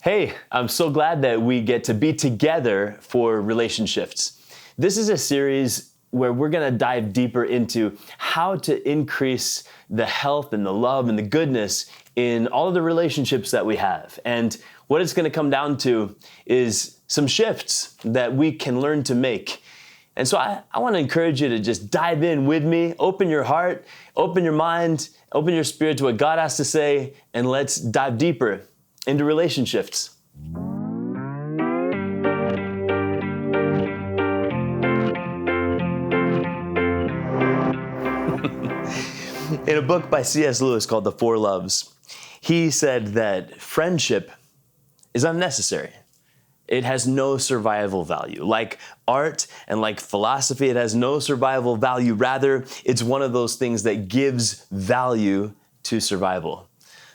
Hey, I'm so glad that we get to be together for Relationships. This is a series where we're going to dive deeper into how to increase the health and the love and the goodness in all of the relationships that we have. And what it's going to come down to is some shifts that we can learn to make. And so I want to encourage you to just dive in with me, open your heart, open your mind, open your spirit to what God has to say, and let's dive deeper into relationships. In a book by C.S. Lewis called The Four Loves, he said that friendship is unnecessary. It has no survival value. Like art and like philosophy, it has no survival value. Rather, it's one of those things that gives value to survival.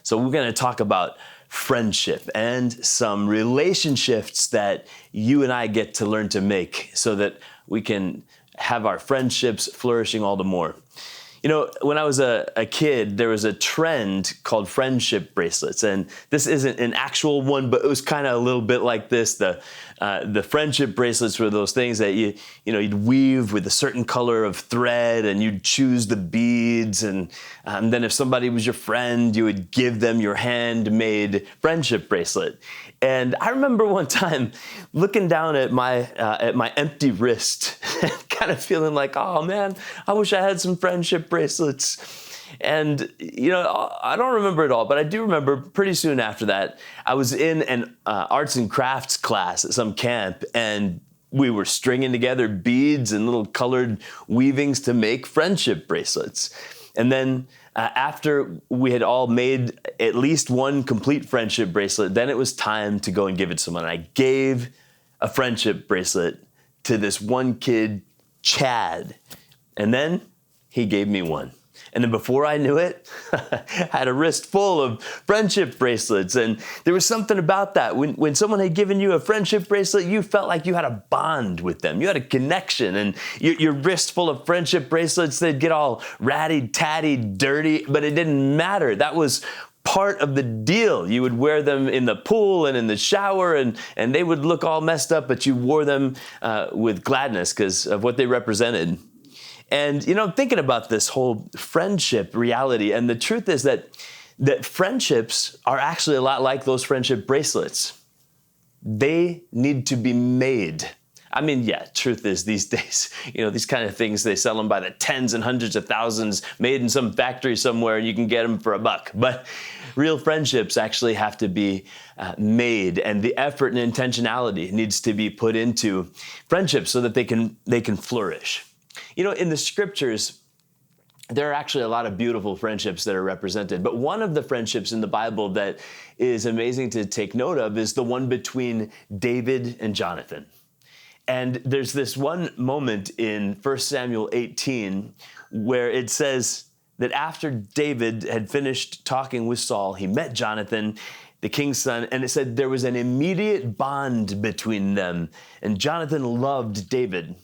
So we're going to talk about friendship and some relationships that you and I get to learn to make so that we can have our friendships flourishing all the more. You know, when I was a kid, there was a trend called friendship bracelets, and this isn't an actual one, but it was kind of a little bit like this. The friendship bracelets were those things that you'd weave with a certain color of thread, and you'd choose the beads, and then if somebody was your friend, you would give them your handmade friendship bracelet. And I remember one time looking down at my empty wrist, kind of feeling like, oh man, I wish I had some friendship bracelets. And I don't remember it all, but I do remember pretty soon after that, I was in an arts and crafts class at some camp, and we were stringing together beads and little colored weavings to make friendship bracelets. And then after we had all made at least one complete friendship bracelet, then it was time to go and give it to someone. I gave a friendship bracelet to this one kid, Chad, and then he gave me one. And then before I knew it, I had a wrist full of friendship bracelets. And there was something about that. When someone had given you a friendship bracelet, you felt like you had a bond with them. You had a connection. And your wrist full of friendship bracelets, they'd get all ratty, tatty, dirty, but it didn't matter. That was part of the deal. You would wear them in the pool and in the shower, and they would look all messed up, but you wore them with gladness because of what they represented. And, I'm thinking about this whole friendship reality, and the truth is that friendships are actually a lot like those friendship bracelets. They need to be made. I mean, yeah, truth is these days, these kind of things, they sell them by the tens and hundreds of thousands, made in some factory somewhere, and you can get them for $1. But real friendships actually have to be made, and the effort and intentionality needs to be put into friendships so that they can flourish. In the scriptures, there are actually a lot of beautiful friendships that are represented. But one of the friendships in the Bible that is amazing to take note of is the one between David and Jonathan. And there's this one moment in 1 Samuel 18 where it says that after David had finished talking with Saul, he met Jonathan, the king's son, and it said there was an immediate bond between them. And Jonathan loved David.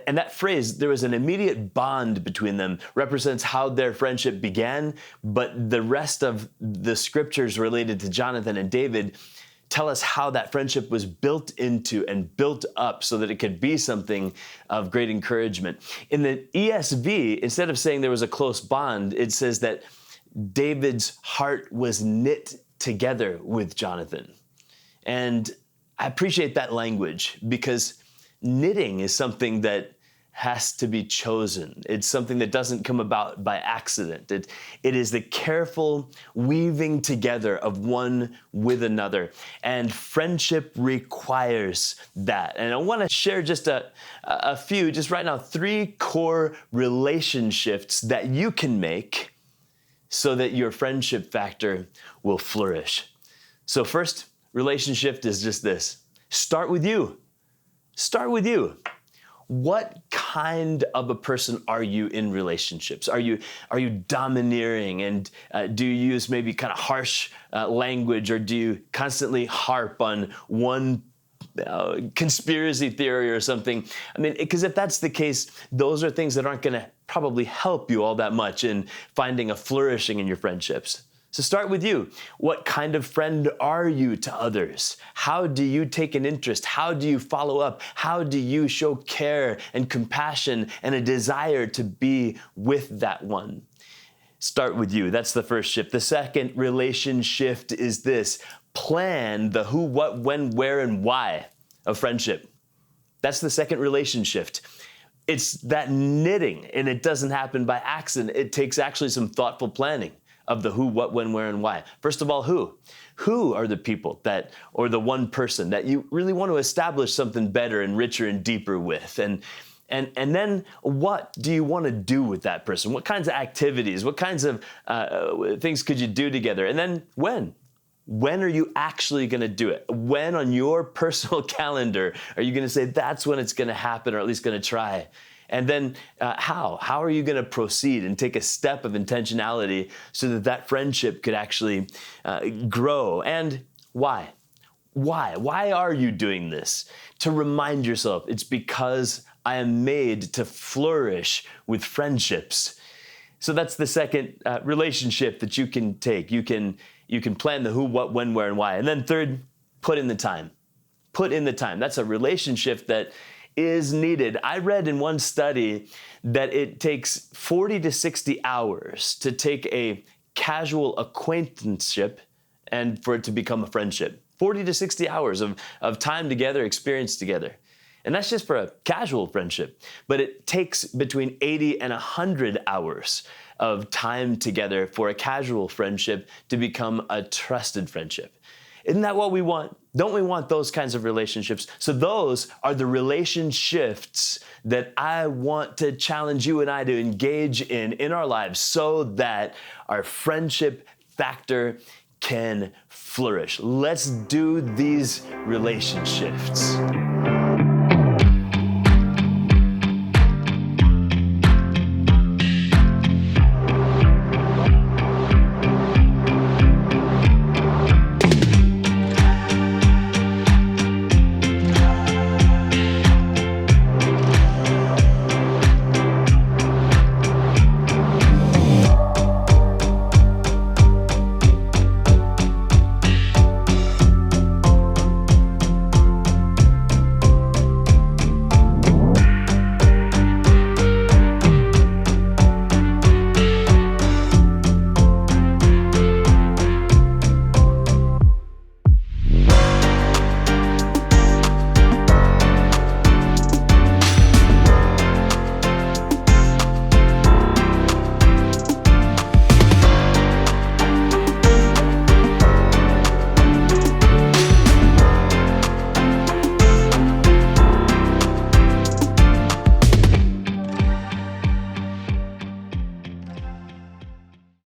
And that phrase, there was an immediate bond between them, represents how their friendship began, but the rest of the scriptures related to Jonathan and David tell us how that friendship was built into and built up so that it could be something of great encouragement. In the ESV, instead of saying there was a close bond, it says that David's heart was knit together with Jonathan. And I appreciate that language because knitting is something that has to be chosen. It's something that doesn't come about by accident. It is the careful weaving together of one with another. And friendship requires that. And I want to share just a few, just right now, 3 core relationships that you can make so that your friendship factor will flourish. So first relationship is just this. Start with you. Start with you. What kind of a person are you in relationships? Are you domineering, and do you use maybe kind of harsh language, or do you constantly harp on one conspiracy theory or something? I mean, because if that's the case, those are things that aren't going to probably help you all that much in finding a flourishing in your friendships. So start with you. What kind of friend are you to others? How do you take an interest? How do you follow up? How do you show care and compassion and a desire to be with that one? Start with you. That's the first shift. The second relation shift is this: plan the who, what, when, where, and why of friendship. That's the second relation shift. It's that knitting, and it doesn't happen by accident. It takes actually some thoughtful planning of the who, what, when, where, and why. First of all, who? Who are the people that, or the one person that you really want to establish something better and richer and deeper with? And then what do you want to do with that person? What kinds of activities, what kinds of things could you do together? And then when? When are you actually going to do it? When on your personal calendar are you going to say that's when it's going to happen, or at least going to try? And then how? How are you going to proceed and take a step of intentionality so that that friendship could actually grow? And why? Why? Why are you doing this? To remind yourself, it's because I am made to flourish with friendships. So that's the second relationship that you can take. You can plan the who, what, when, where, and why. And then third, put in the time. Put in the time. That's a relationship that is needed. I read in one study that it takes 40 to 60 hours to take a casual acquaintanceship and for it to become a friendship. 40 to 60 hours of time together, experience together. And that's just for a casual friendship. But it takes between 80 and 100 hours of time together for a casual friendship to become a trusted friendship. Isn't that what we want? Don't we want those kinds of relationships? So those are the relationships that I want to challenge you and I to engage in our lives so that our friendship factor can flourish. Let's do these relationships.